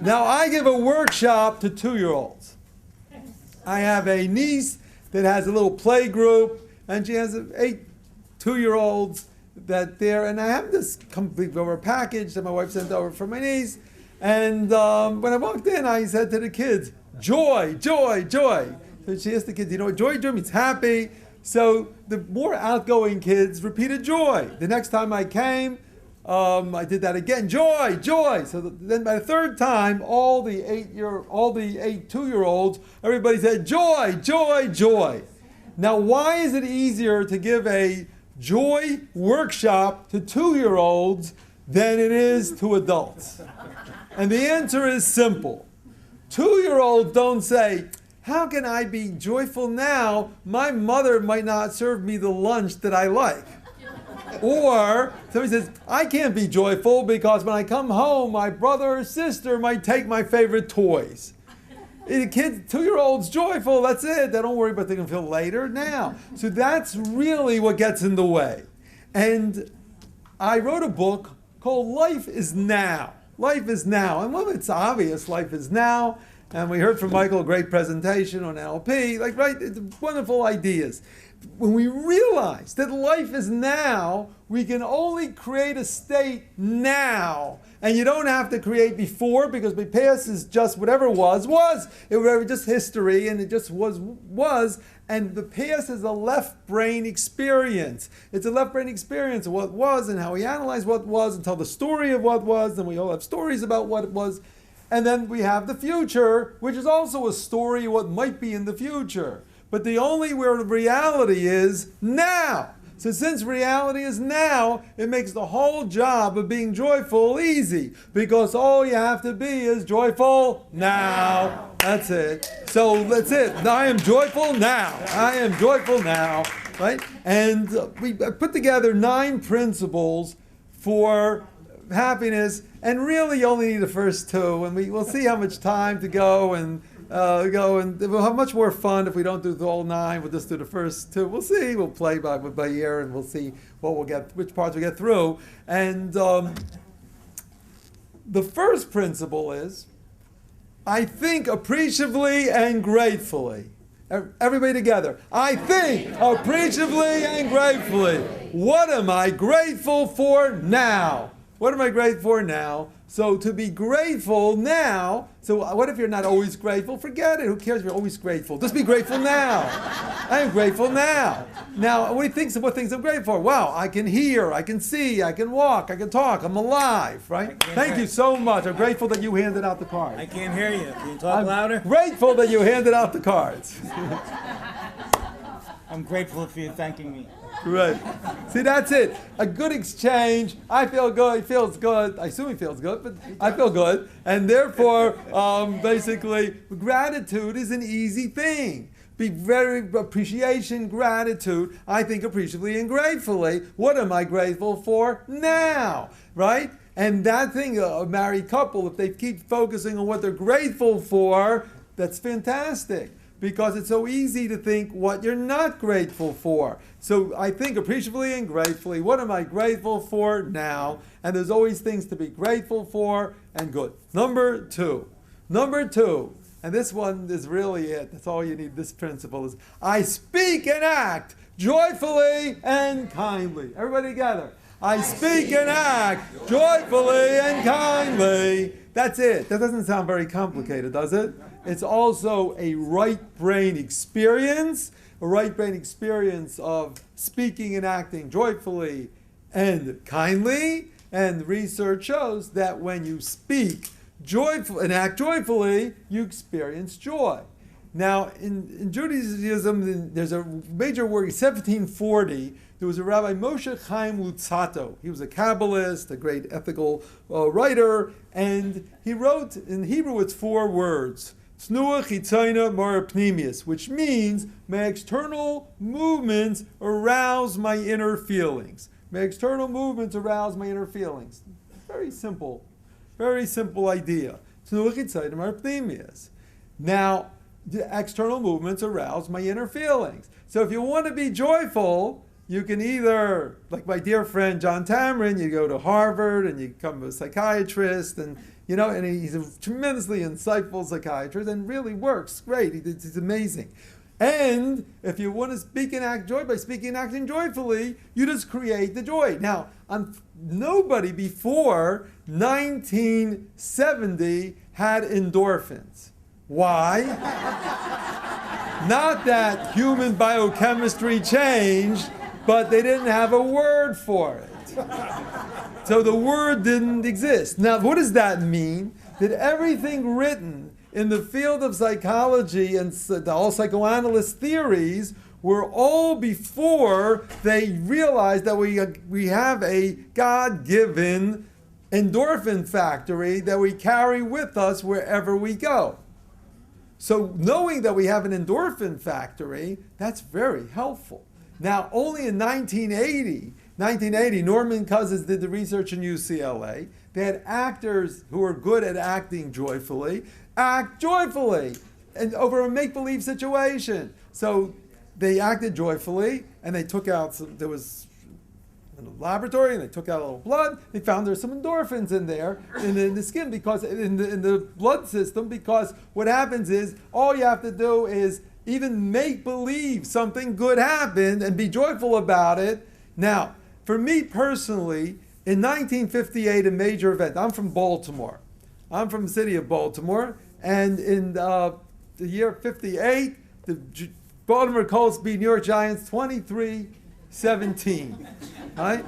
Now, I give a workshop to 2-year-olds. I have a niece that has a little play group, and she has 8 2-year-olds that there, and I have this complete over package that my wife sent over for my niece. And when I walked in, I said to the kids, joy, joy, joy. So she asked the kids, you know what joy means? Happy. So the more outgoing kids repeated joy. The next time I came, I did that again, joy, joy. So then by the third time, all the 8 2-year-olds, everybody said joy, joy, joy. Now, why is it easier to give a joy workshop to 2-year-olds than it is to adults? And the answer is simple. 2-year-olds don't say, how can I be joyful now? My mother might not serve me the lunch that I like. Or somebody says, I can't be joyful because when I come home, my brother or sister might take my favorite toys. The kids, 2-year-olds, joyful, that's it. They don't worry about they're going to feel later, now. So that's really what gets in the way. And I wrote a book called Life is Now. Life is now. And well, it's obvious, life is now. And we heard from Michael a great presentation on NLP, wonderful ideas. When we realize that life is now, we can only create a state now. And you don't have to create before, because the past is just whatever was. It was just history, and it just was. And the past is a left brain experience. It's a left brain experience of what was and how we analyze what was and tell the story of what was. And we all have stories about what it was. And then we have the future, which is also a story of what might be in the future. But the only where the reality is now. So since reality is now, it makes the whole job of being joyful easy. Because all you have to be is joyful now. That's it. So that's it. I am joyful now. I am joyful now. Right? And we put together 9 principles for happiness. And really you only need the first 2. And we'll see how much time to go and we'll have much more fun if we don't do the whole 9. We'll just do the first 2. We'll see. We'll play by ear, and we'll see which parts we get through. And the first principle is, I think appreciatively and gratefully. Everybody together. I think appreciatively and gratefully. What am I grateful for now? What am I grateful for now? So to be grateful now, so what if you're not always grateful? Forget it. Who cares if you're always grateful? Just be grateful now. I am grateful now. Now, what do you think of what things I'm grateful for? Wow, I can hear, I can see, I can walk, I can talk, I'm alive, right? Thank you so much. I'm grateful that you handed out the cards. I can't hear you. Can you talk louder? Grateful that you handed out the cards. I'm grateful for you thanking me. Right. See, that's it. A good exchange. I feel good. He feels good. I assume he feels good, but I feel good. And therefore, basically, gratitude is an easy thing. Be very appreciation, gratitude. I think appreciatively and gratefully. What am I grateful for now? Right? And that thing, a married couple, if they keep focusing on what they're grateful for, that's fantastic. Because it's so easy to think what you're not grateful for. So I think appreciatively and gratefully, what am I grateful for now? And there's always things to be grateful for, and good. Number two, and this one is really it. That's all you need. This principle is, I speak and act joyfully and kindly. Everybody together. I speak and act joyfully and kindly. That's it. That doesn't sound very complicated, does it? It's also a right brain experience, of speaking and acting joyfully and kindly. And research shows that when you speak joyful and act joyfully, you experience joy. Now, in Judaism, there's a major work. In 1740, there was a Rabbi Moshe Chaim Luzzatto. He was a Kabbalist, a great ethical writer, and he wrote, in Hebrew, it's 4 words. Snua chitzaina mara pnimius, which means my external movements arouse my inner feelings. My external movements arouse my inner feelings. Very simple idea. Snua chitzaina mara pnimius. Now, the external movements arouse my inner feelings. So if you want to be joyful, you can either, like my dear friend John Tamron, you go to Harvard and you become a psychiatrist, and You know, and he's a tremendously insightful psychiatrist and really works great. He's amazing. And if you want to speak and act joy by speaking and acting joyfully, you just create the joy. Now, nobody before 1970 had endorphins. Why? Not that human biochemistry changed, but they didn't have a word for it. So the word didn't exist. Now, what does that mean? That everything written in the field of psychology and the all psychoanalyst theories were all before they realized that we have a God-given endorphin factory that we carry with us wherever we go. So knowing that we have an endorphin factory, that's very helpful. Now, only in 1980, Norman Cousins did the research in UCLA. They had actors who were good at acting joyfully, act joyfully, and over a make-believe situation. So they acted joyfully, and they took out there was in the laboratory, and they took out a little blood. They found there's some endorphins in there in the skin because in the blood system. Because what happens is all you have to do is even make believe something good happened and be joyful about it. Now, for me personally, in 1958, a major event. I'm from Baltimore. I'm from the city of Baltimore, and in the year 58, the Baltimore Colts beat New York Giants 23-17. Right?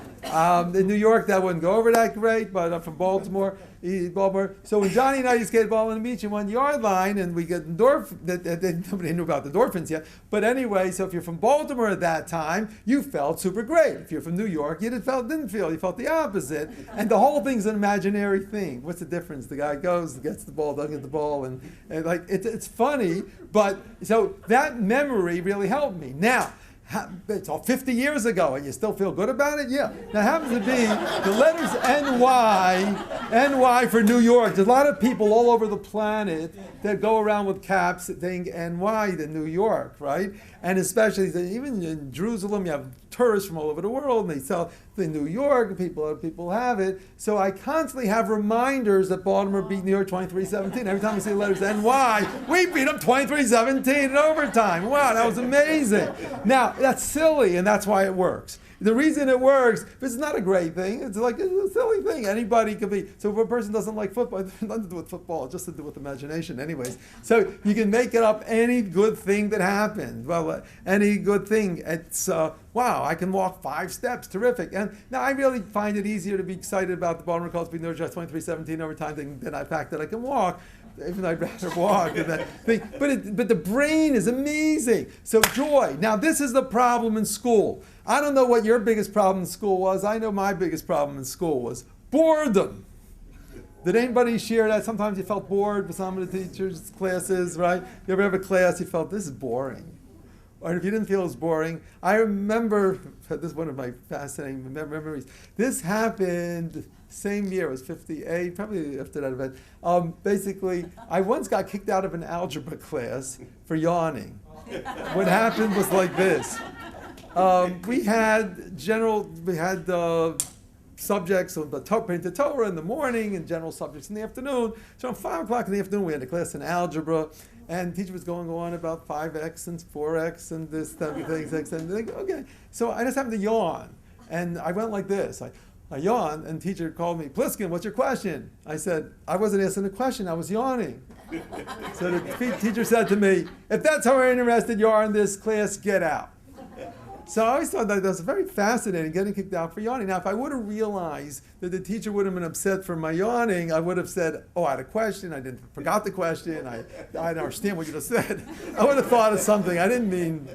In New York, that wouldn't go over that great, but I'm from Baltimore. So when Johnny and I used to get ball on the beach in 1 yard line, and we get endorphins, nobody knew about the endorphins yet. But anyway, so if you're from Baltimore at that time, you felt super great. If you're from New York, you didn't feel. You felt the opposite. And the whole thing's an imaginary thing. What's the difference? The guy goes, gets the ball, doesn't get the ball, and like it's funny. But so that memory really helped me. Now, it's all 50 years ago, and you still feel good about it? Yeah. Now, it happens to be the letters NY for New York. There's a lot of people all over the planet that go around with caps that think NY to New York, right? And especially, even in Jerusalem, you have tourists from all over the world, and they sell in New York, people have it. So I constantly have reminders that Baltimore beat New York 23-17. Every time I see the letters NY, we beat them 23-17 in overtime. Wow, that was amazing. Now, that's silly, and that's why it works. The reason it works, it's not a great thing. It's like it's a silly thing. Anybody could be. So if a person doesn't like football, it has nothing to do with football, just to do with imagination anyways. So you can make it up any good thing that happened. Well, any good thing. It's, wow, I can walk 5 steps. Terrific. And now I really find it easier to be excited about the Baltimore Colts beating New York Giants 23-17 overtime than the fact that I can walk. Even I'd rather walk than that thing. But the brain is amazing. So joy. Now this is the problem in school. I don't know what your biggest problem in school was. I know my biggest problem in school was boredom. Did anybody share that? Sometimes you felt bored with some of the teachers' classes, right? You ever have a class you felt, this is boring? Or if you didn't feel it was boring, I remember, this is one of my fascinating memories. This happened same year, it was 58, probably after that event. Basically, I once got kicked out of an algebra class for yawning. What happened was like this. We had subjects of the Torah in the morning and general subjects in the afternoon. So at 5 o'clock in the afternoon, we had a class in algebra, and the teacher was going on about 5x and 4x and this type of things. And okay, so I just happened to yawn, and I went like this. I yawned, and the teacher called me, Pliskin, what's your question? I said, I wasn't asking a question, I was yawning. So the teacher said to me, if that's how interested you are in this class, get out. So I always thought that was very fascinating, getting kicked out for yawning. Now, if I would have realized that the teacher would have been upset for my yawning, I would have said, oh, I had a question, forgot the question, I didn't understand what you just said. I would have thought of something. I didn't mean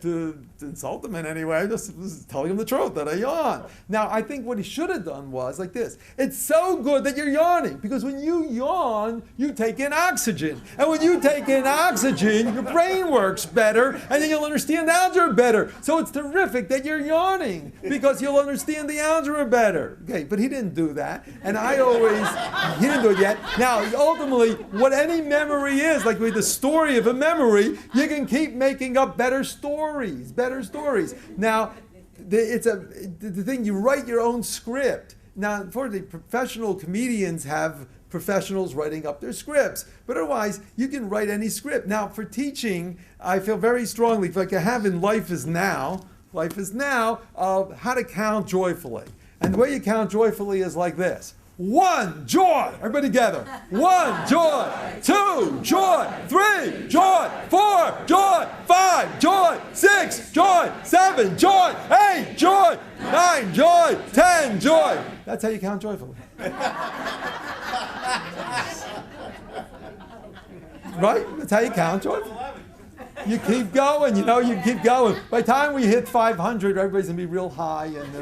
to insult him in any way. I just was telling him the truth, that I yawn. Now, I think what he should have done was like this. It's so good that you're yawning, because when you yawn, you take in oxygen. And when you take in oxygen, your brain works better, and then you'll understand algebra better. So it's terrific that you're yawning, because you'll understand the algebra better. Okay, but he didn't do that. And he didn't do it yet. Now, ultimately, what any memory is, like with the story of a memory, you can keep making up better stories. Now, the thing, you write your own script. Now, unfortunately, professional comedians have professionals writing up their scripts. But otherwise, you can write any script. Now, for teaching, I feel very strongly, like I have in Life is Now, of how to count joyfully. And the way you count joyfully is like this. 1, joy. Everybody together. 1, joy. 2, joy. 3, joy. 4, joy. 5, joy. 6, joy. 7, joy. 8, joy. 9, joy. 10, joy. That's how you count joyfully. Right? That's how you count joyfully. You keep going, you keep going. By the time we hit 500, everybody's going to be real high and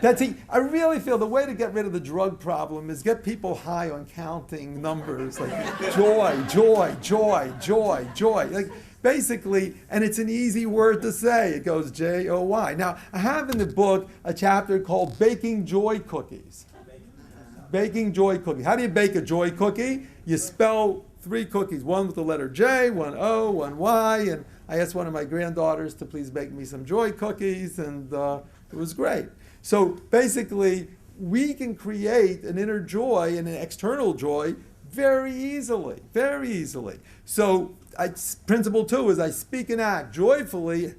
everything. I really feel the way to get rid of the drug problem is get people high on counting numbers, like joy, joy, joy, joy, joy. Like basically, and it's an easy word to say. It goes J-O-Y. Now, I have in the book a chapter called Baking Joy Cookies. Baking joy cookies. How do you bake a joy cookie? You spell 3 cookies, one with the letter J, one O, one Y, and I asked one of my granddaughters to please bake me some joy cookies, and it was great. So basically, we can create an inner joy and an external joy very easily, very easily. So principle 2 is I speak and act joyfully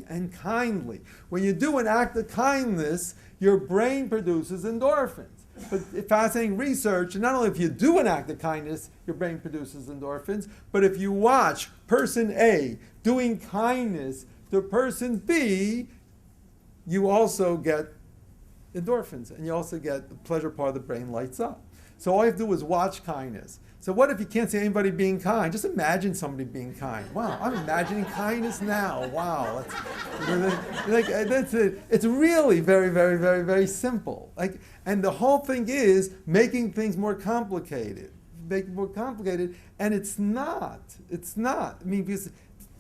and kindly. When you do an act of kindness, your brain produces endorphins. But fascinating research, and not only if you do an act of kindness, your brain produces endorphins, but if you watch person A doing kindness to person B, you also get endorphins, and you also get the pleasure part of the brain lights up. So all you have to do is watch kindness. So what if you can't see anybody being kind? Just imagine somebody being kind. Wow, I'm imagining kindness now. Wow. It's really very, very, very, very simple. And the whole thing is making things more complicated. And it's not. I mean, because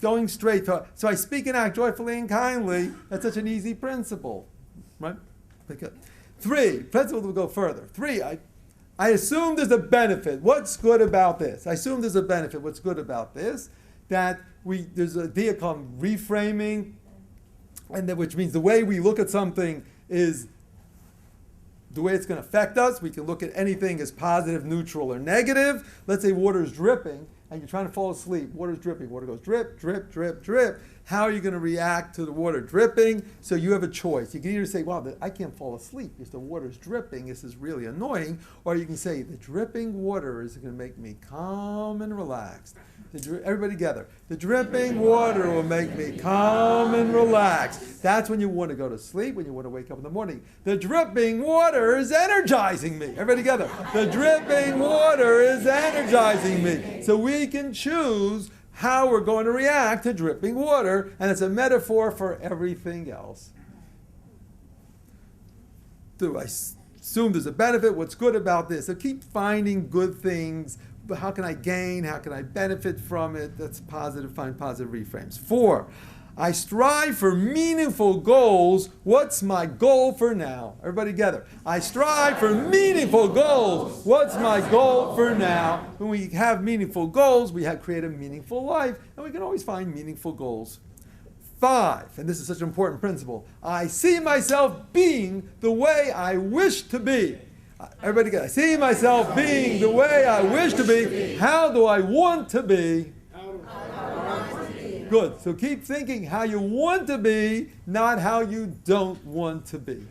going straight to, so I speak and act joyfully and kindly, that's such an easy principle, right? 3, principle will go further. 3, I assume there's a benefit. What's good about this? I assume there's a benefit. What's good about this? That there's an idea called reframing, and which means the way we look at something is the way it's going to affect us. We can look at anything as positive, neutral, or negative. Let's say water's dripping, and you're trying to fall asleep. Water's dripping. Water goes drip, drip, drip, drip. How are you going to react to the water dripping? So you have a choice. You can either say, wow, I can't fall asleep because the water's dripping. This is really annoying. Or you can say, the dripping water is going to make me calm and relaxed. Everybody together. The dripping water will make me calm and relaxed. That's when you want to go to sleep, when you want to wake up in the morning. The dripping water is energizing me. Everybody together. The dripping water is energizing me. So we can choose how we're going to react to dripping water, and it's a metaphor for everything else. Do I assume there's a benefit? What's good about this? So keep finding good things. But how can I gain? How can I benefit from it? That's positive. Find positive reframes. 4, I strive for meaningful goals. What's my goal for now? Everybody together. I strive for meaningful goals. What's my goal for now? When we have meaningful goals, we create a meaningful life, and we can always find meaningful goals. 5, and this is such an important principle, I see myself being the way I wish to be. Everybody together. I see myself being the way I wish to be. How do I want to be? Good. So keep thinking how you want to be, not how you don't want to be.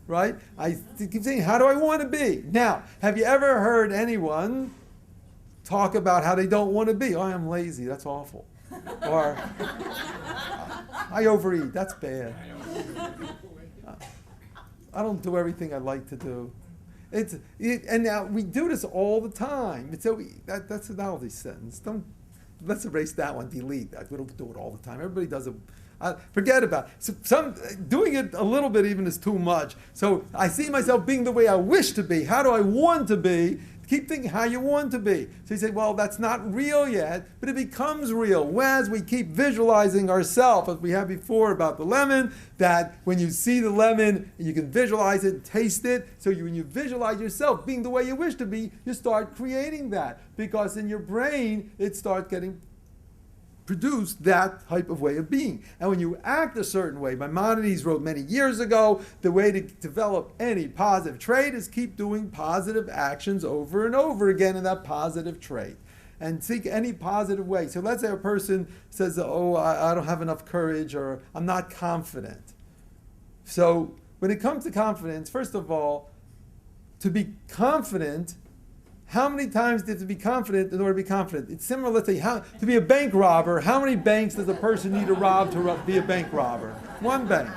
Right? I keep thinking, how do I want to be? Now, have you ever heard anyone talk about how they don't want to be? Oh, I'm lazy. That's awful. Or, I overeat. That's bad. I don't do everything I like to do. And now we do this all the time. That's an novelty sentence. Let's erase that one. Delete that. We don't do it all the time. Everybody does it. Forget about it. So doing it a little bit even is too much. So I see myself being the way I wish to be. How do I want to be? Keep thinking how you want to be. So you say, well, that's not real yet, but it becomes real as we keep visualizing ourselves, as we had before about the lemon, that when you see the lemon, you can visualize it, taste it. So when you visualize yourself being the way you wish to be, you start creating that. Because in your brain, it starts getting produce that type of way of being. And when you act a certain way, Maimonides wrote many years ago, the way to develop any positive trait is keep doing positive actions over and over again in that positive trait. And seek any positive way. So let's say a person says, oh, I don't have enough courage, or I'm not confident. So when it comes to confidence, first of all, to be confident, how many times do you have to be confident in order to be confident? It's similar, let's say, to be a bank robber, how many banks does a person need to rob to be a bank robber? One bank.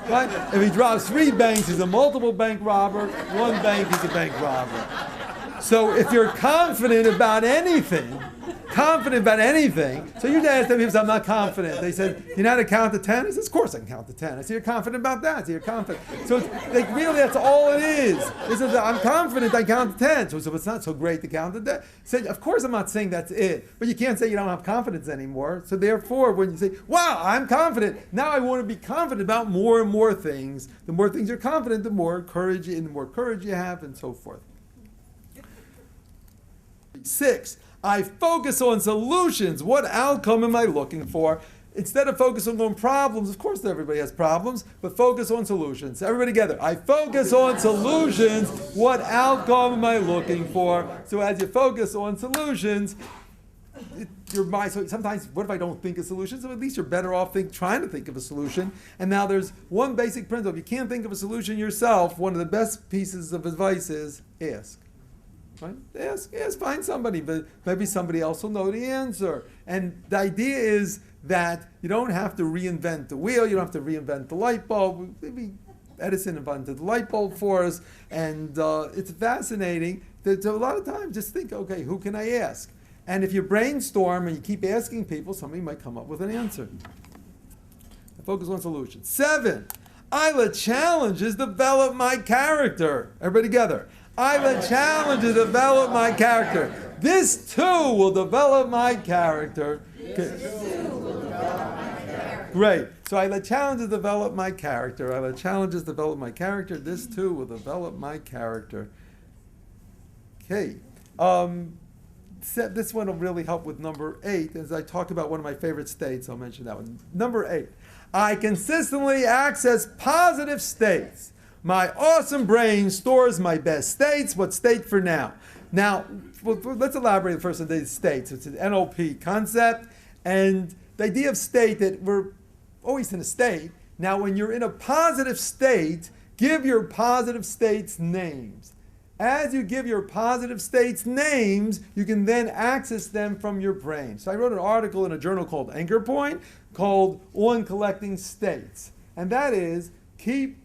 Right? If he robs 3 banks, he's a multiple bank robber. 1 bank, he's a bank robber. So if you're confident about anything, so you ask them, people say, I'm not confident. They said, you know how to count to 10? He says, of course I can count to 10. I say, you're confident about that. So you're confident. So it's, like, really, that's all it is. He says, I'm confident I count to 10. So it's not so great to count to 10. So of course I'm not saying that's it. But you can't say you don't have confidence anymore. So therefore, when you say, wow, I'm confident, now I want to be confident about more and more things. The more things you're confident, the more courage you have, and so forth. 6, I focus on solutions. What outcome am I looking for? Instead of focusing on problems, of course everybody has problems, but focus on solutions. Everybody together. I focus on solutions. What outcome am I looking for? So as you focus on solutions, your mind, so sometimes, what if I don't think of solutions? So at least you're better off trying to think of a solution. And now there's one basic principle. If you can't think of a solution yourself, one of the best pieces of advice is ask. Right? Ask, find somebody, but maybe somebody else will know the answer. And the idea is that you don't have to reinvent the wheel, you don't have to reinvent the light bulb. Maybe Edison invented the light bulb for us, and it's fascinating that a lot of times just think, okay, who can I ask? And if you brainstorm and you keep asking people, somebody might come up with an answer. Focus on solutions. 7, I let challenges develop my character. Everybody together. I let challenges develop my character. This too will develop my character. Great. So I let challenges develop my character. I let challenges develop my character. This too will develop my character. Okay. This one will really help with number 8. As I talk about one of my favorite states, I'll mention that one. Number 8. I consistently access positive states. My awesome brain stores my best states. What state for now? Now, let's elaborate first on the states. It's an NLP concept, and the idea of state, that we're always in a state. Now, when you're in a positive state, give your positive states names. As you give your positive states names, you can then access them from your brain. So I wrote an article in a journal called Anchor Point, called On Collecting States. And that is, keep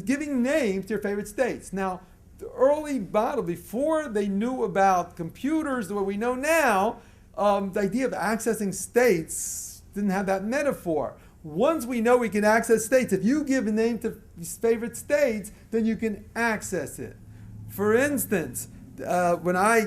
giving names to your favorite states. Now, the early model, before they knew about computers the way we know now, the idea of accessing states didn't have that metaphor. Once we know we can access states, if you give a name to favorite states, then you can access it. For instance, when I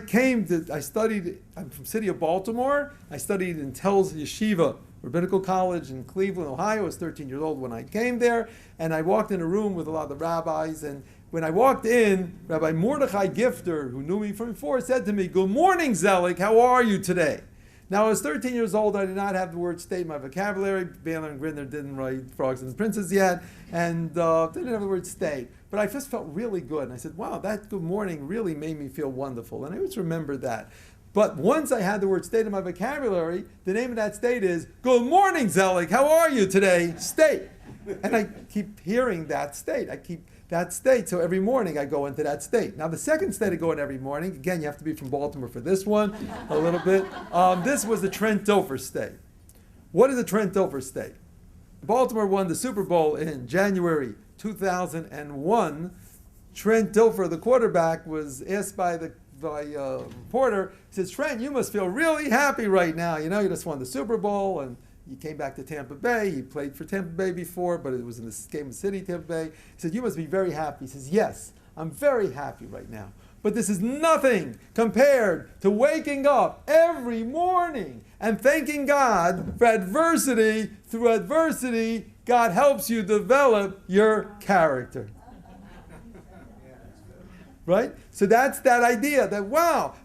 studied, I'm from the city of Baltimore. I studied in Tell's Yeshiva, Rabbinical College in Cleveland, Ohio. I was 13 years old when I came there, and I walked in a room with a lot of the rabbis, and when I walked in, Rabbi Mordechai Gifter, who knew me from before, said to me, "Good morning, Zelig, how are you today?" Now, I was 13 years old. I did not have the word state in my vocabulary. Baylor and Gridner didn't write Frogs and Princes yet, and didn't have the word state. But I just felt really good, and I said, wow, that good morning really made me feel wonderful, and I always remember that. But once I had the word state in my vocabulary, the name of that state is, "Good morning, Zelig, how are you today?" State. And I keep hearing that state. I keep that state. So every morning I go into that state. Now the second state I go in every morning, again, you have to be from Baltimore for this one, a little bit. This was the Trent-Dover state. What is a Trent-Dover state? Baltimore won the Super Bowl in January 2001. Trent Dilfer, the quarterback, was asked by a reporter, he says, "Trent, you must feel really happy right now. You know, you just won the Super Bowl, and you came back to Tampa Bay. He played for Tampa Bay before, but it was in this game of City, Tampa Bay." He said, "You must be very happy." He says, "Yes, I'm very happy right now. But this is nothing compared to waking up every morning and thanking God for adversity. Through adversity, God helps you develop your character." right? So that's that idea that, wow,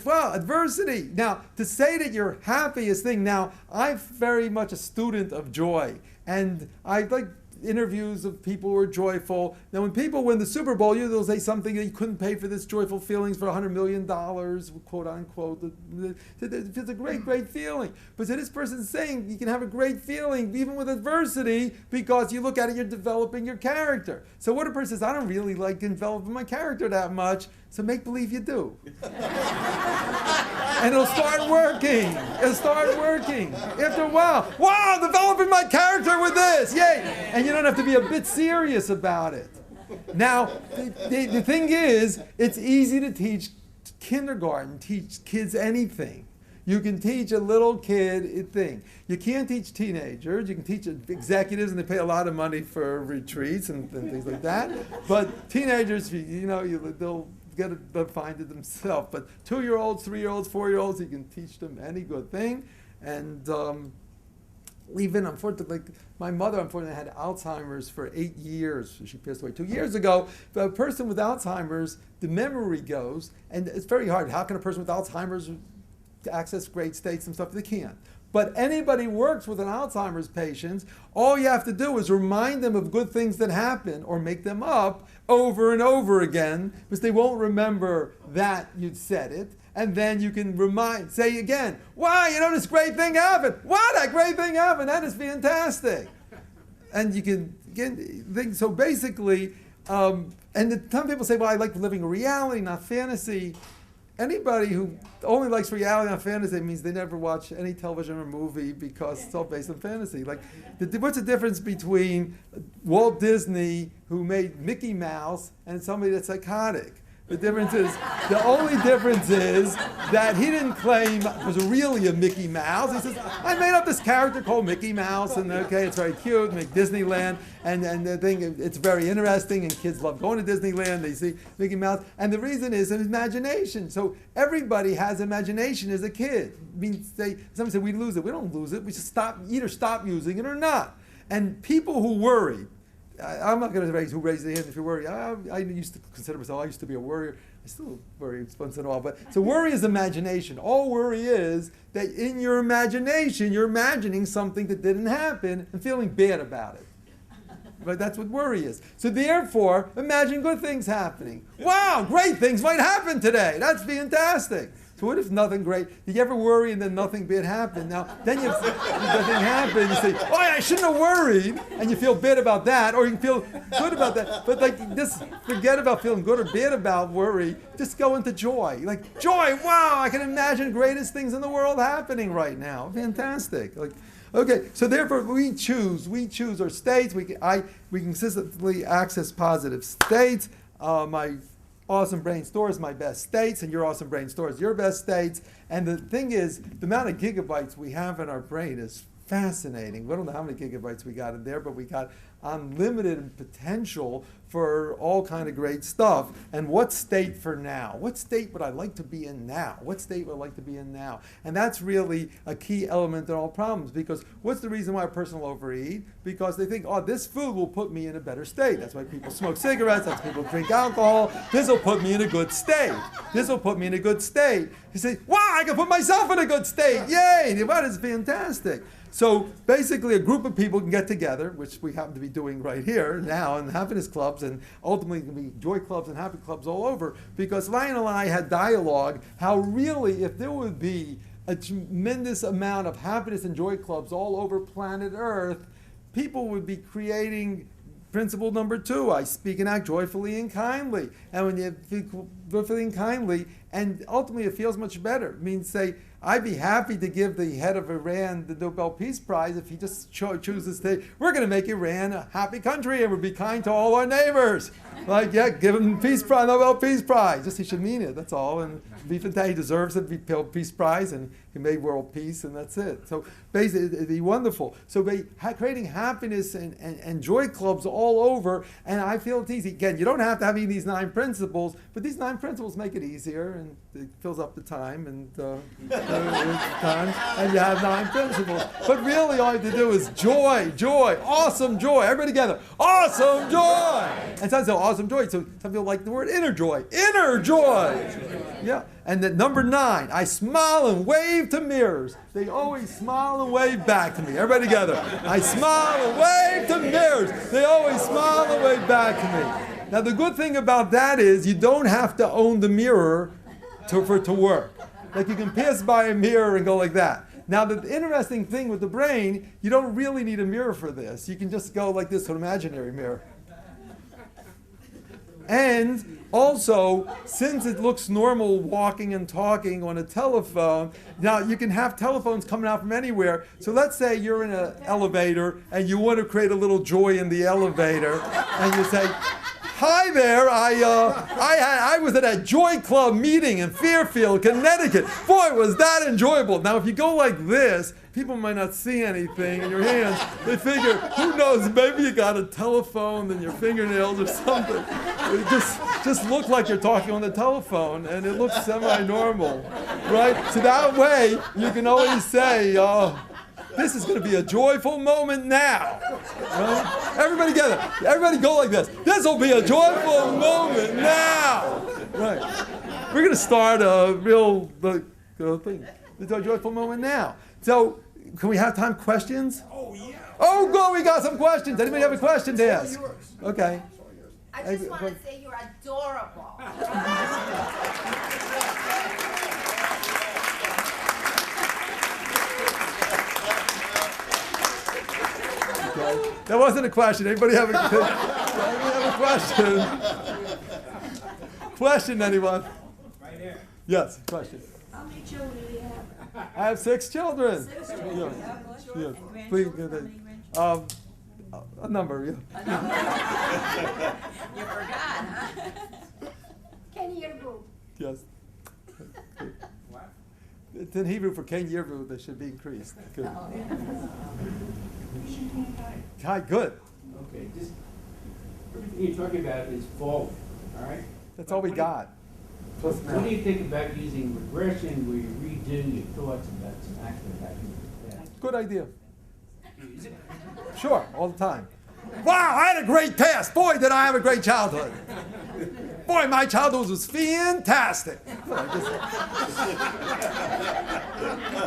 wow, adversity. Now, to say that you're happiest thing, now, I'm very much a student of joy. And I like interviews of people who are joyful. Now, when people win the Super Bowl, they'll say something that you couldn't pay for this joyful feelings for $100 million, quote unquote. It's a great, great feeling. But so this person's saying you can have a great feeling even with adversity because you look at it, you're developing your character. So what a person says, I don't really like developing my character that much, so make believe you do. And it'll start working. It'll start working. After a while, wow, developing my character with this, yay! And you don't have to be a bit serious about it. Now, the thing is, it's easy to teach kindergarten, teach kids anything. You can teach a little kid a thing. You can't teach teenagers. You can teach executives, and they pay a lot of money for retreats and things like that. But teenagers, they'll find it themselves. But 2-year-olds, 3-year-olds, 4-year-olds, you can teach them any good thing. And even, unfortunately, my mother, unfortunately, had Alzheimer's for 8 years. She passed away 2 years ago. But a person with Alzheimer's, the memory goes, and it's very hard. How can a person with Alzheimer's access great states and stuff? They can't. But anybody who works with an Alzheimer's patient, all you have to do is remind them of good things that happen or make them up over and over again, because they won't remember that you said it. And then you can say again, wow, this great thing happened. Wow, that great thing happened. That is fantastic. And you can think, so basically, and some people say, well, I like living in reality, not fantasy. Anybody who only likes reality, not fantasy, means they never watch any television or movie because it's all based on fantasy. Like, what's the difference between Walt Disney, who made Mickey Mouse, and somebody that's psychotic? The only difference is that he didn't claim it was really a Mickey Mouse. He says, I made up this character called Mickey Mouse, and okay, it's very cute, make Disneyland, and the thing, it's very interesting, and kids love going to Disneyland, they see Mickey Mouse, and the reason is imagination. So everybody has imagination as a kid. Somebody say we lose it. We don't lose it, we just either stop using it or not. And people who worry, I'm not going to raise who raised their hand if you're worried. I used to consider myself, I used to be a worrier. I still worry once in a while. So worry is imagination. All worry is that in your imagination, you're imagining something that didn't happen and feeling bad about it. But that's what worry is. So therefore, imagine good things happening. Wow, great things might happen today. That's fantastic. So what if nothing great? Did you ever worry and then nothing bad happened? Now, then nothing happened. You say, oh, I shouldn't have worried. And you feel bad about that, or you can feel good about that. But just forget about feeling good or bad about worry. Just go into joy. Like, joy, wow, I can imagine greatest things in the world happening right now. Fantastic. Okay, so therefore we choose our states. We consistently access positive states. My Awesome Brain stores my best states, and your Awesome Brain stores your best states. And the thing is, the amount of gigabytes we have in our brain is fascinating. We don't know how many gigabytes we got in there, but we got unlimited potential for all kind of great stuff. And what state for now? What state would I like to be in now? What state would I like to be in now? And that's really a key element in all problems, because what's the reason why a person will overeat? Because they think, oh, this food will put me in a better state. That's why people smoke cigarettes, that's why people drink alcohol. This will put me in a good state. This will put me in a good state. You say, wow, I can put myself in a good state. Yay, that is fantastic. So basically a group of people can get together, which we happen to be doing right here now in happiness clubs, and ultimately can be joy clubs and happy clubs all over, because Lionel and I had dialogue how really if there would be a tremendous amount of happiness and joy clubs all over planet Earth, people would be creating principle number 2, I speak and act joyfully and kindly. And when you speak joyfully and kindly, and ultimately it feels much better. It means, say, I'd be happy to give the head of Iran the Nobel Peace Prize if he just chooses to say, we're going to make Iran a happy country and we'll be kind to all our neighbors. Like, yeah, give him Peace Prize, Nobel Peace Prize. Just he should mean it, that's all. And he deserves it, be Peace Prize, and he made world peace, and that's it. So basically, it'd be wonderful. So creating happiness and joy clubs all over, and I feel it's easy. Again, you don't have to have these 9 principles, but these 9 principles make it easier, and it fills up the time, and and you have 9 principles. But really, all you have to do is joy, awesome joy. Everybody together, awesome joy. And so awesome some joy. So some people like the word inner joy. Inner joy. Yeah. And then number 9, I smile and wave to mirrors. They always smile and wave back to me. Everybody together. I smile and wave to mirrors. They always smile and wave back to me. Now the good thing about that is you don't have to own the mirror for it to work. Like you can pass by a mirror and go like that. Now the interesting thing with the brain, you don't really need a mirror for this. You can just go like this to an imaginary mirror. And also, since it looks normal walking and talking on a telephone, now you can have telephones coming out from anywhere. So let's say you're in an elevator and you want to create a little joy in the elevator, and you say, "Hi there, I was at a Joy Club meeting in Fairfield, Connecticut. Boy, was that enjoyable." Now, if you go like this, people might not see anything in your hands. They figure, who knows, maybe you got a telephone in your fingernails or something. It just looks like you're talking on the telephone, and it looks semi-normal, right? So that way, you can always say, this is going to be a joyful moment now. Right? Everybody together. Everybody go like this. This will be a joyful moment now. Right. We're going to start a real thing. It's a joyful moment now. So, can we have time for questions? Oh, yeah. Oh, good. We got some questions. Anybody have a question to ask? Okay. I just want to say you're adorable. Okay. That wasn't a question. Anybody have a question? Question, anyone? Right here. Yes, question. How many children do you have? I have 6 children. 6 children. Yeah. Yeah. Yeah. And Please, grandchildren? How many grandchildren? a number, yeah. You forgot, huh? Can you move? Yes. What? It's in Hebrew for Ken Yirvu, that should be increased. Good. Hi, good. Okay, just everything you're talking about is forward, all right? That's all we got. Plus What now. do you think about using regression where you redo your thoughts about some action that happened in the past? Good idea. Use it? Sure, all the time. Wow, I had a great past. Boy, did I have a great childhood. Boy, my childhood was fantastic.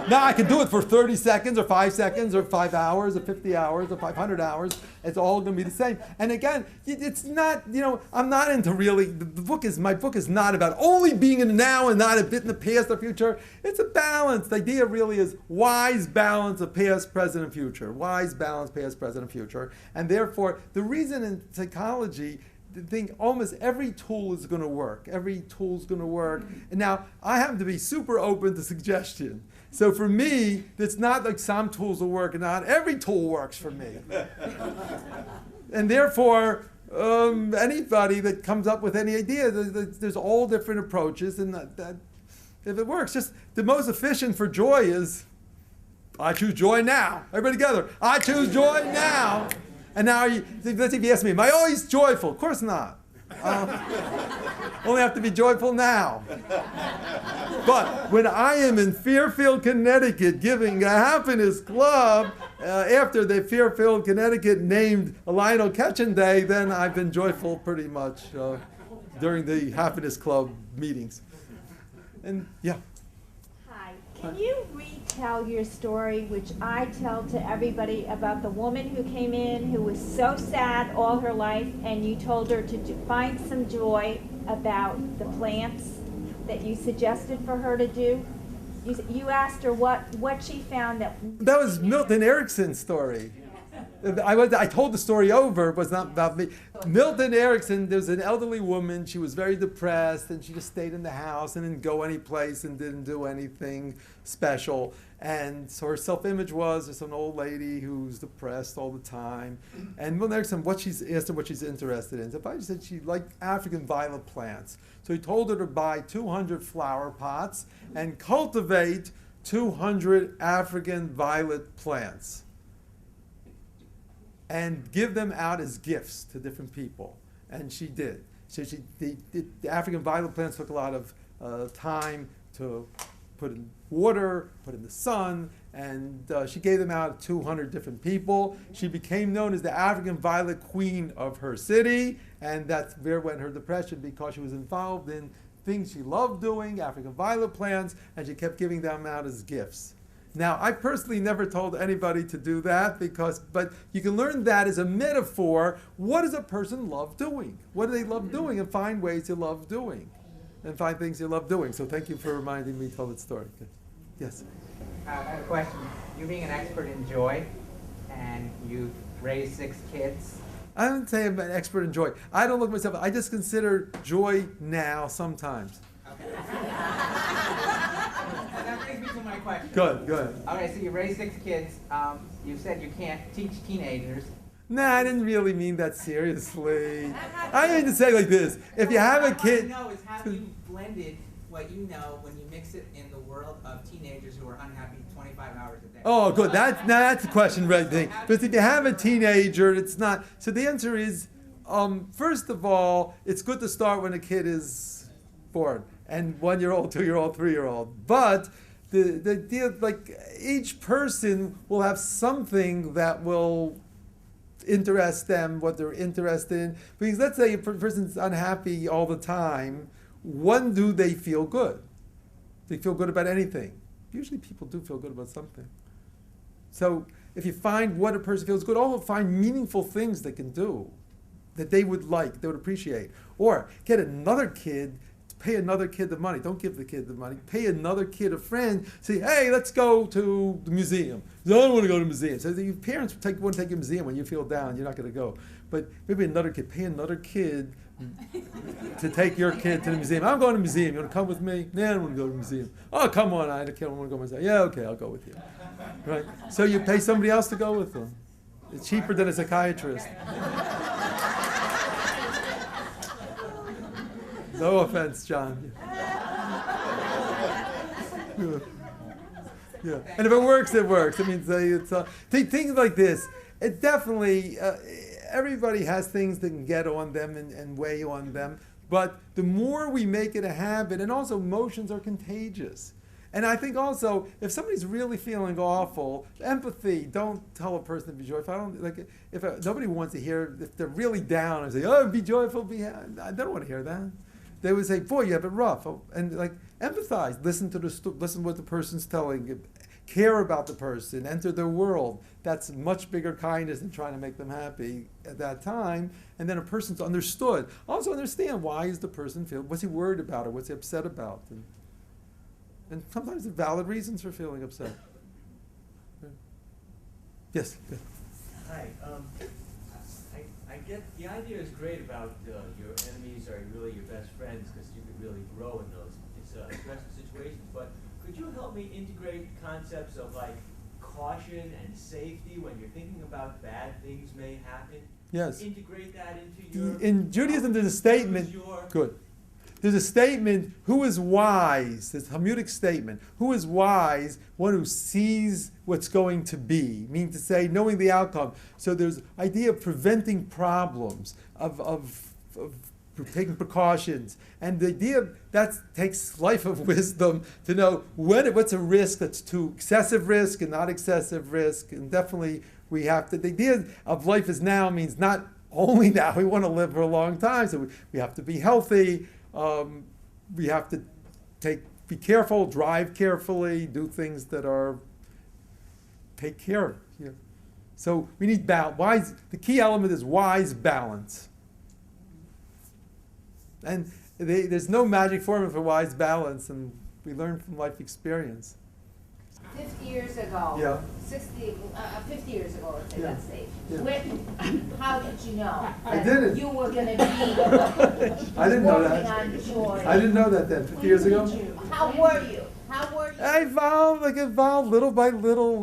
Now I can do it for 30 seconds or 5 seconds or 5 hours or 50 hours or 500 hours. It's all going to be the same. And again, it's not, I'm not into really, my book is not about only being in the now and not a bit in the past or future. It's a balance. The idea really is wise balance of past, present, and future. Wise balance, past, present, and future. And therefore, the reason in psychology, I think almost every tool is going to work. Every tool is going to work. And now, I happen to be super open to suggestion. So for me, it's not like some tools will work and not every tool works for me. And therefore, anybody that comes up with any idea, there's all different approaches. And that if it works, just the most efficient for joy is, I choose joy now. Everybody together. I choose joy now. And now, let's see if you ask me, am I always joyful? Of course not. Only have to be joyful now. But when I am in Fairfield, Connecticut, giving a happiness club after the Fairfield, Connecticut named Lionel Ketchen Day, then I've been joyful pretty much during the happiness club meetings. And yeah. Hi. Can you retell your story, which I tell to everybody, about the woman who came in who was so sad all her life, and you told her to find some joy about the plants that you suggested for her to do? You asked her what she found that was Milton Erickson's story. I told the story over, but it's not about me. Milton Erickson, there was an elderly woman. She was very depressed, and she just stayed in the house and didn't go any place and didn't do anything special. And so her self-image was there's an old lady who's depressed all the time. And Milton Erickson, asked her what she's interested in. So she said she liked African violet plants. So he told her to buy 200 flower pots and cultivate 200 African violet plants and give them out as gifts to different people. And she did. So the African violet plants took a lot of time to put in water, put in the sun, and she gave them out to 200 different people. She became known as the African violet queen of her city, and that's where went her depression, because she was involved in things she loved doing, African violet plants, and she kept giving them out as gifts. Now, I personally never told anybody to do that, but you can learn that as a metaphor. What does a person love doing? What do they love doing? And find ways you love doing. And find things you love doing. So thank you for reminding me to tell that story. Yes? I have a question. You being an expert in joy, and you raised 6 kids. I don't say I'm an expert in joy. I don't look at myself. I just consider joy now sometimes. Okay. That brings me to my question. Good. Okay, so you raised 6 kids. You said you can't teach teenagers. Nah, I didn't really mean that seriously. I mean to say like this. If you have a kid... What I want to know is how you blended what you know when you mix it in the world of teenagers who are unhappy 25 hours a day. Oh, good. That's the question right there. But if you have a teenager, it's not... So the answer is, first of all, it's good to start when a kid is born. And 1-year-old, 2-year-old, 3-year-old. But the deal, like, each person will have something that will interest them, what they're interested in. Because let's say a person's unhappy all the time, when do they feel good? They feel good about anything. Usually people do feel good about something. So if you find what a person feels good, also find meaningful things they can do that they would like, they would appreciate. Or get another kid, pay another kid the money. Don't give the kid the money. Pay another kid, a friend, say, hey, let's go to the museum. I don't want to go to the museum. So your parents want to take you to the museum when you feel down, you're not going to go. But maybe another kid, pay another kid to take your kid to the museum. I'm going to the museum. You want to come with me? Nah, I don't want to go to the museum. Oh, come on, I don't want to go myself. Yeah, okay, I'll go with you. Right? So you pay somebody else to go with them. It's cheaper than a psychiatrist. No offense, John. Yeah. And if it works, it works. I mean, things like this. It definitely, everybody has things that can get on them and weigh on them. But the more we make it a habit, and also emotions are contagious. And I think also, if somebody's really feeling awful, empathy, don't tell a person to be joyful. Nobody wants to hear, if they're really down, and say, oh, be joyful, be happy. I don't want to hear that. They would say, boy, you have it rough. And empathize, listen to what the person's telling you. Care about the person, enter their world. That's much bigger kindness than trying to make them happy at that time. And then a person's understood. Also understand, why is the person feeling, what's he worried about, or what's he upset about? And sometimes there are valid reasons for feeling upset. Yes? Hi. I get, the idea is great about your enemies are really your best friends, because you could really grow in those stressful situations. But could you help me integrate concepts of like caution and safety when you're thinking about bad things may happen? Yes. Integrate that into your... In Judaism, there's a statement. Good. There's a statement, who is wise? This Talmudic statement. Who is wise? One who sees what's going to be. Meaning to say, knowing the outcome. So there's idea of preventing problems, of taking precautions. And the idea that takes life of wisdom to know what's a risk that's too excessive risk and not excessive risk. And definitely we have to, the idea of life is now means not only now, we want to live for a long time. So we have to be healthy. We have to be careful, drive carefully, do things that are, take care. Yeah. So we need balance. The key element is wise balance. And there's no magic formula for wise balance, and we learn from life experience. 50 years ago, Yeah. 50 years ago, let's say, Yeah. let's say. Yeah. How did you know I that didn't. you were going to be I didn't know working that. on joy? I didn't know that then, 50 years ago. How were you? How were you? I evolved little by little.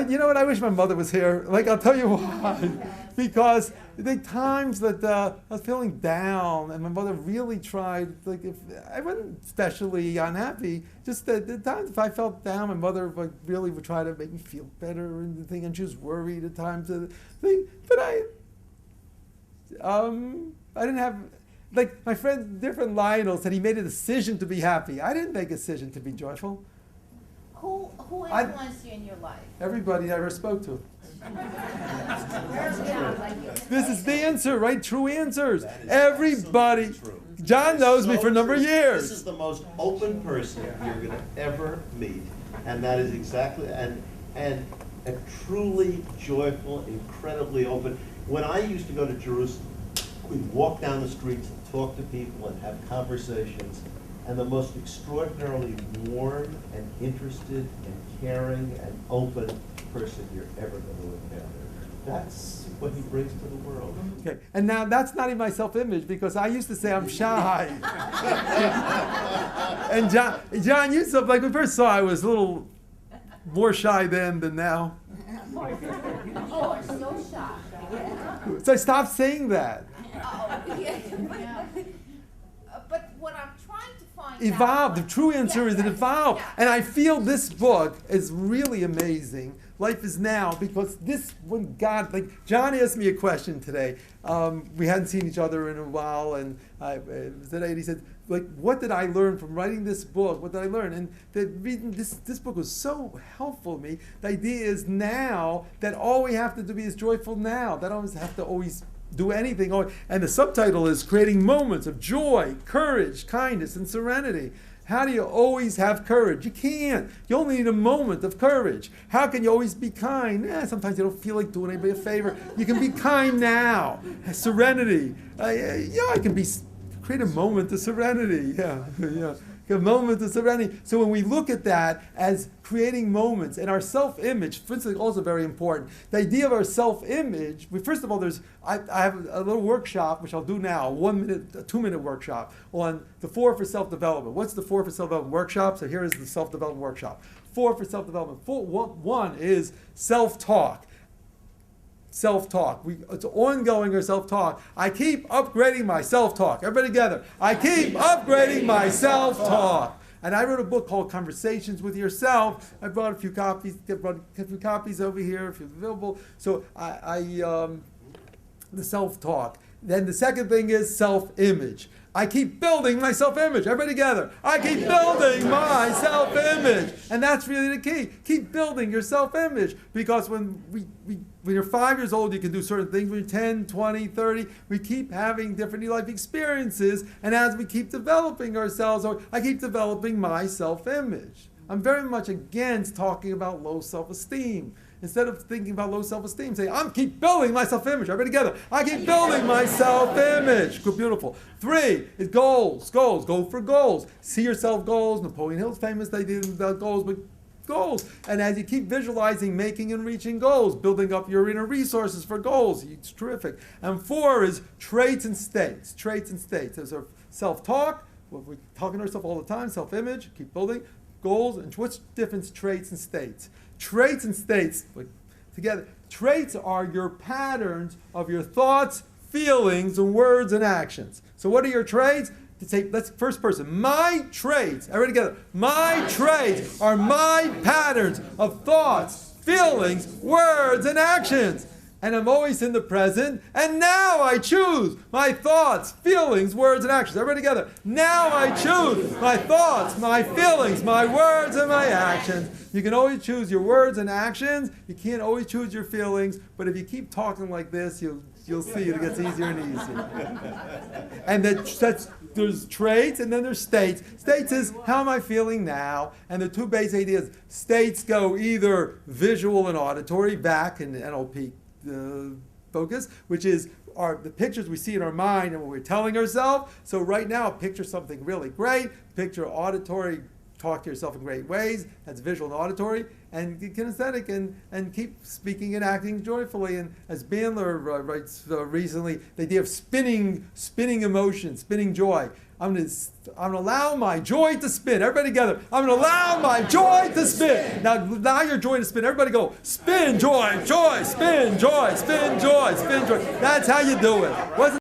You know what? I wish my mother was here. I'll tell you why. Because the times that I was feeling down, and my mother really tried. If I wasn't especially unhappy, just the times if I felt down, my mother really would try to make me feel better and the thing. And she was worried at times. But I didn't have. My dear friend Lionel said he made a decision to be happy. I didn't make a decision to be joyful. Who Who I- influenced you in your life? Everybody I ever spoke to. Yeah, like you. This is the answer, right? True answers. That is Everybody. absolutely true. John knows me So for a number of true. years. This is the most open person you're going to ever meet, and that is exactly and a truly joyful, incredibly open. When I used to go to Jerusalem, we'd walk down the streets and talk to people and have conversations, and the most extraordinarily warm and interested and caring and open person you're ever going to encounter. That's what he brings to the world. Okay, and now that's not even my self-image because I used to say I'm shy. And John used to, like when we first saw, I was a little more shy then than now. Oh, I'm so shocked. So I stopped saying that. Oh, yeah. But what I'm trying to find Evolved. out. The true answer is it evolved. Yeah. And I feel this book is really amazing. Life is now because this, when God, like John asked me a question today. We hadn't seen each other in a while, and it was today, and he said, like, what did I learn from writing this book? What did I learn? And the reading this book was so helpful to me. The idea is now that all we have to do is joyful now. That always have to always do anything. And the subtitle is Creating Moments of Joy, Courage, Kindness, and Serenity. How do you always have courage? You can't. You only need a moment of courage. How can you always be kind? Sometimes you don't feel like doing anybody a favor. You can be kind now. Serenity. I can create a moment of serenity. Yeah. A moment of serenity. So when we look at that as creating moments and our self-image, for instance, also very important. The idea of our self-image, first of all, I have a little workshop, which I'll do now, a 2-minute workshop on the 4 for self-development. What's the 4 for self-development workshop? So here is the self-development workshop. 4 for self-development. 1 is self-talk. Self-talk. It's ongoing or self-talk. I keep upgrading my self-talk. Everybody together. I keep upgrading my self-talk. And I wrote a book called Conversations with Yourself. I brought a few copies. Over here if you're available. So the self-talk. Then the second thing is self-image. I keep building my self-image. Everybody together. I keep building my self-image. And that's really the key. Keep building your self-image. Because when you're 5 years old, you can do certain things. When you're 10, 20, 30, we keep having different life experiences. And as we keep developing ourselves, I keep developing my self-image. I'm very much against talking about low self-esteem. Instead of thinking about low self-esteem, say, I keep building my self-image. Everybody together. I keep building my self-image. Good, beautiful. 3 is goals. Goals. Go for goals. See yourself goals. Napoleon Hill's famous, they did about goals, but goals. And as you keep visualizing, making and reaching goals, building up your inner resources for goals, it's terrific. And 4 is traits and states. Traits and states. There's our self-talk. We're talking to ourselves all the time. Self-image. Keep building. Goals. And what's the difference? Traits and states. Traits and states, together. Traits are your patterns of your thoughts, feelings, and words and actions. So what are your traits? Let's first person. My traits. Everybody together. My traits are my patterns of thoughts, feelings, words, and actions. And I'm always in the present. And now I choose my thoughts, feelings, words, and actions. Everybody together. Now I choose my thoughts, my feelings, my words, and my actions. You can always choose your words and actions. You can't always choose your feelings. But if you keep talking like this, you'll see it gets easier and easier. And there's traits and then there's states. States is how am I feeling now? And the 2 base ideas. States go either visual and auditory, back in NLP focus, which is the pictures we see in our mind and what we're telling ourselves. So right now, picture something really great. Picture auditory, talk to yourself in great ways. That's visual and auditory. And kinesthetic and keep speaking and acting joyfully. And as Bandler writes recently, the idea of spinning emotion, spinning joy. I'm going to allow my joy to spin. Everybody together. I'm going to allow my joy to spin. Now allow your joy to spin. Everybody go. Spin joy, joy, spin joy, spin joy, spin joy. That's how you do it.